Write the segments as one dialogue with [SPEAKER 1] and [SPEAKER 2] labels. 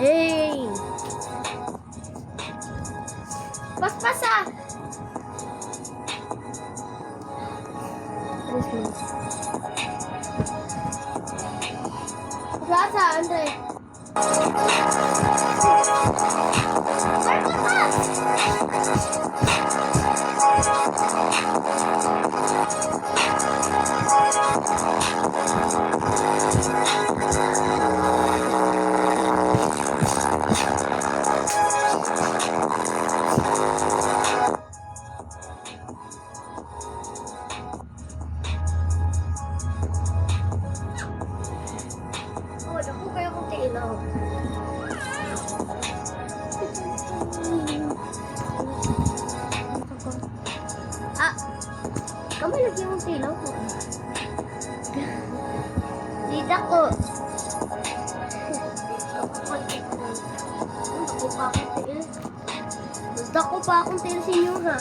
[SPEAKER 1] Hey! Paspas ah! Christmas. Plaza, Andre. Oh, naku kayo kung ilaw. Ah! Kamay lagi yung ilaw ko. Dida ko. Basta ko pa akong tail sa inyo ha.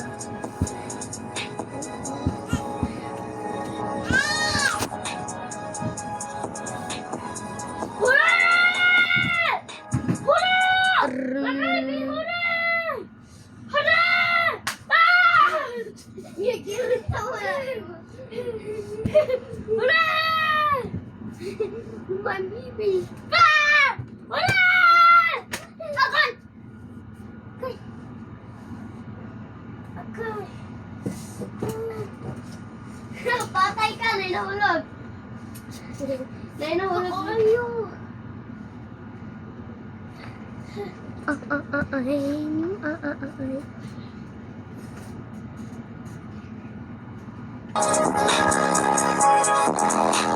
[SPEAKER 1] My baby. Ah! Wala! Agad! Agad! Agad! Patay ka! Nainahulog! Nainahulog! Ayaw! Ay.